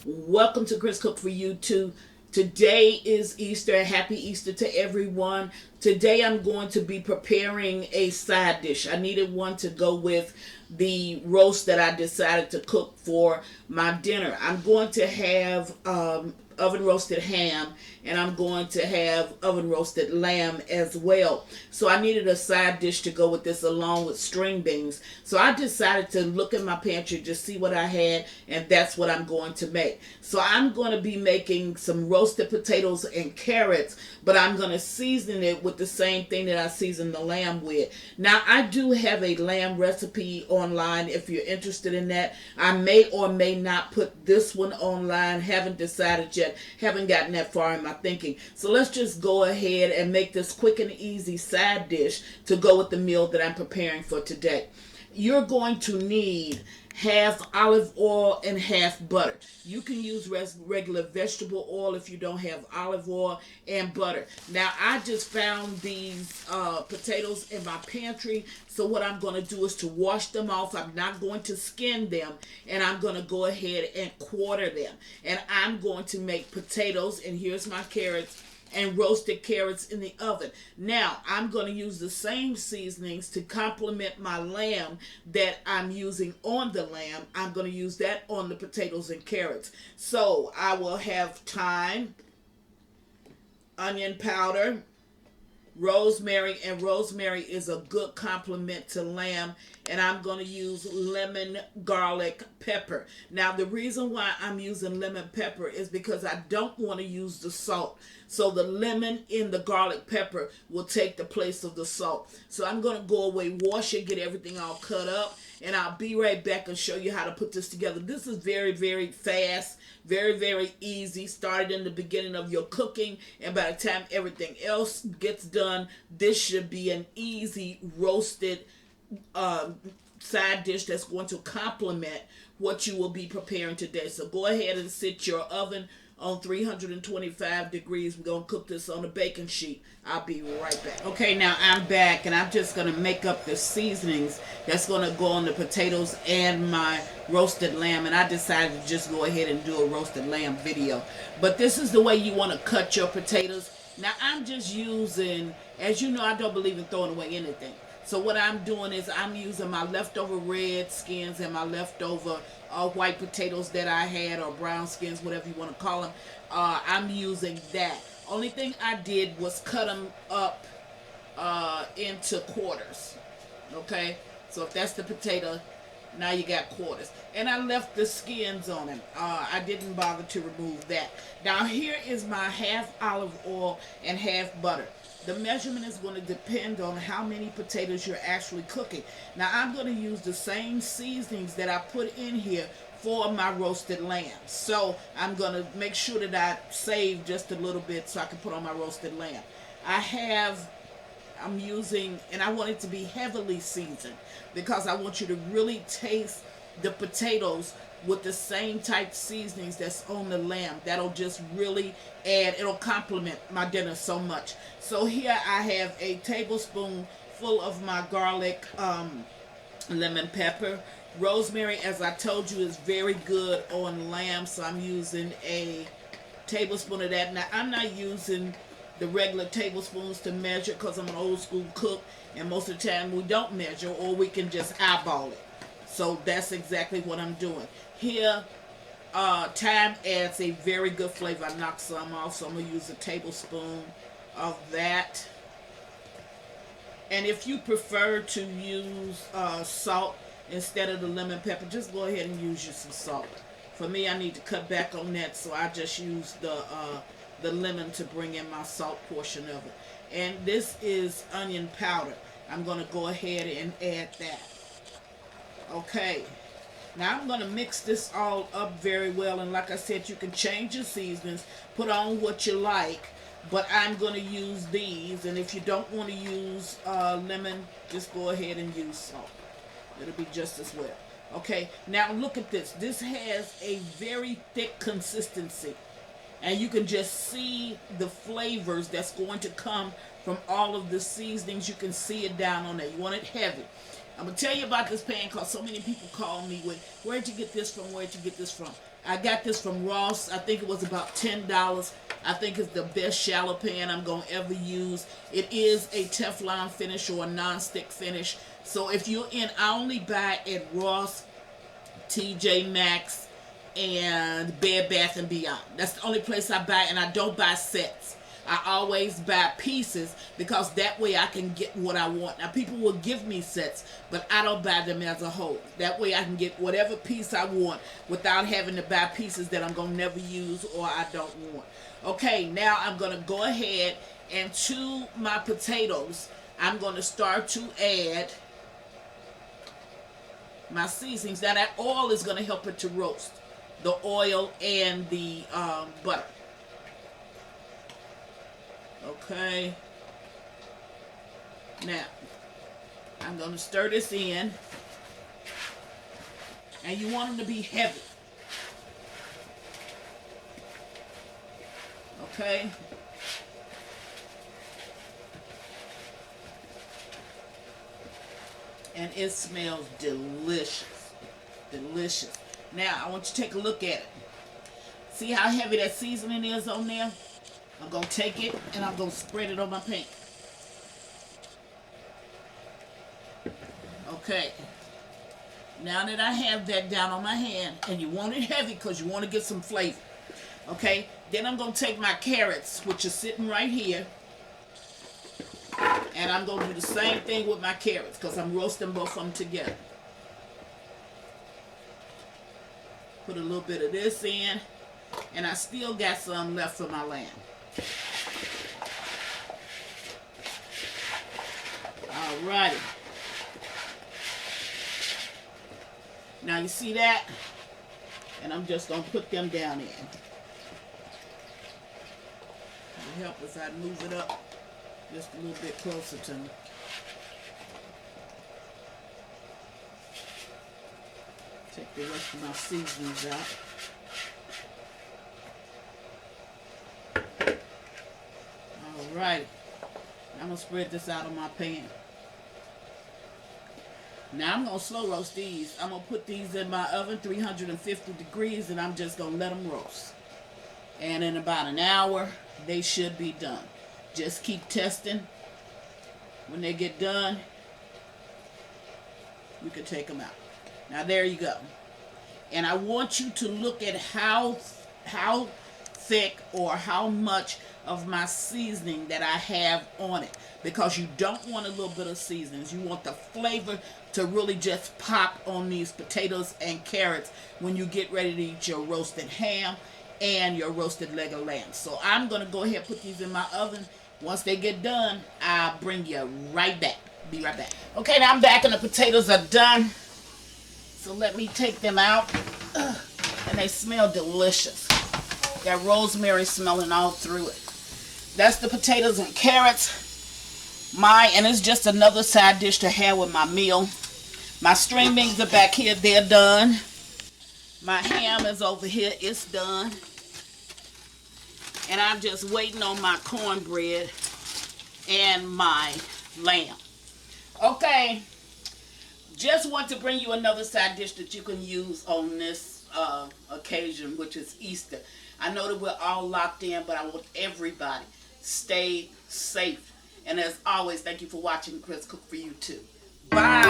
Welcome to Chris Cook for You Too. Today is Easter. Happy Easter to everyone. Today I'm going to be preparing a side dish. I needed one to go with the roast that I decided to cook for my dinner. I'm going to have oven roasted ham, and I'm going to have oven roasted lamb as well. So I needed a side dish to go with this along with string beans. So I decided to look in my pantry, just see what I had, and that's what I'm going to make. So I'm going to be making some roasted potatoes and carrots, but I'm going to season it with the same thing that I seasoned the lamb with. Now I do have a lamb recipe online if you're interested in that. I may or may not put this one online. Haven't decided yet. Haven't gotten that far in my thinking. So let's just go ahead and make this quick and easy side dish to go with the meal that I'm preparing for today. You're going to need half olive oil and half butter. You can use regular vegetable oil if you don't have olive oil, and butter. Now I just found these potatoes in my pantry, so what I'm going to do is to wash them off. I'm not going to skin them, and I'm going to go ahead and quarter them. And I'm going to make potatoes, and here's my carrots and roasted carrots in the oven. Now, I'm going to use the same seasonings to complement my lamb that I'm using on the lamb. I'm going to use that on the potatoes and carrots. So, I will have thyme, onion powder, rosemary, and rosemary is a good complement to lamb, and I'm going to use lemon, garlic, pepper. Now the reason why I'm using lemon pepper is because I don't want to use the salt, so the lemon in the garlic pepper will take the place of the salt. So I'm going to go away, wash it, get everything all cut up, and I'll be right back and show you how to put this together. This is very, very fast, very, very easy. Started in the beginning of your cooking, and by the time everything else gets done, this should be an easy roasted side dish that's going to complement what you will be preparing today. So go ahead and set your oven on 325 degrees. We're going to cook this on a baking sheet. I'll be right back. Okay, now I'm back, and I'm just going to make up the seasonings that's going to go on the potatoes and my roasted lamb. And I decided to just go ahead and do a roasted lamb video. But this is the way you want to cut your potatoes. Now I'm just using, as you know, I don't believe in throwing away anything. So what I'm doing is I'm using my leftover red skins and my leftover white potatoes that I had, or brown skins, whatever you want to call them. I'm using that. Only thing I did was cut them up into quarters. Okay? So if that's the potato, now you got quarters. And I left the skins on them. I didn't bother to remove that. Now here is my half olive oil and half butter. The measurement is going to depend on how many potatoes you're actually cooking. Now I'm going to use the same seasonings that I put in here for my roasted lamb. So I'm going to make sure that I save just a little bit so I can put on my roasted lamb. I'm using, and I want it to be heavily seasoned because I want you to really taste the potatoes with the same type seasonings that's on the lamb. That'll just really add, it'll complement my dinner so much. So here I have a tablespoon full of my garlic, lemon pepper. Rosemary, as I told you, is very good on lamb, so I'm using a tablespoon of that. Now I'm not using the regular tablespoons to measure because I'm an old school cook, and most of the time we don't measure, or we can just eyeball it. So that's exactly what I'm doing. Here, thyme adds a very good flavor. I knocked some off, so I'm going to use a tablespoon of that. And if you prefer to use salt instead of the lemon pepper, just go ahead and use you some salt. For me, I need to cut back on that, so I just use the lemon to bring in my salt portion of it. And this is onion powder. I'm going to go ahead and add that. Okay, now I'm going to mix this all up very well, and like I said, you can change your seasonings, put on what you like, but I'm going to use these, and if you don't want to use lemon, just go ahead and use salt. It'll be just as well. Okay, now look at this. This has a very thick consistency, and you can just see the flavors that's going to come from all of the seasonings. You can see it down on there. You want it heavy. I'm going to tell you about this pan because so many people call me with, where'd you get this from, where'd you get this from? I got this from Ross. I think it was about $10. I think it's the best shallow pan I'm going to ever use. It is a Teflon finish or a non-stick finish. So if you're in, I only buy at Ross, TJ Maxx, and Bed Bath & Beyond. That's the only place I buy, and I don't buy sets. I always buy pieces because that way I can get what I want. Now, people will give me sets, but I don't buy them as a whole. That way I can get whatever piece I want without having to buy pieces that I'm going to never use or I don't want. Okay, now I'm going to go ahead and to my potatoes, I'm going to start to add my seasonings. Now, that oil is going to help it to roast. The oil and the butter. Okay. Now, I'm going to stir this in. And you want them to be heavy. Okay. And it smells delicious. Delicious. Now, I want you to take a look at it. See how heavy that seasoning is on there? I'm going to take it and I'm going to spread it on my pan. Okay. Now that I have that down on my hand, and you want it heavy because you want to get some flavor. Okay. Then I'm going to take my carrots, which are sitting right here. And I'm going to do the same thing with my carrots because I'm roasting both of them together. Put a little bit of this in. And I still got some left for my lamb. Alrighty. Now you see that? And I'm just going to put them down in. It'll help if I move it up just a little bit closer to me. Take the rest of my seasonings out. Alrighty. I'm going to spread this out on my pan. Now I'm going to slow roast these. I'm going to put these in my oven, 350 degrees, and I'm just going to let them roast. And in about an hour, they should be done. Just keep testing. When they get done, you can take them out. Now there you go. And I want you to look at how thick or how much of my seasoning that I have on it, because you don't want a little bit of seasonings. You want the flavor to really just pop on these potatoes and carrots when you get ready to eat your roasted ham and your roasted leg of lamb. So I'm going to go ahead and put these in my oven. Once they get done, I'll bring you right back. Be right back. Okay, now I'm back and the potatoes are done. So let me take them out. And they smell delicious. Got rosemary smelling all through it. That's the potatoes and carrots. And it's just another side dish to have with my meal. My string beans are back here. They're done. My ham is over here. It's done. And I'm just waiting on my cornbread and my lamb. Okay. Just want to bring you another side dish that you can use on this occasion, which is Easter. I know that we're all locked in, but I want everybody stay safe. And as always, thank you for watching. Chris cook for you too. Bye.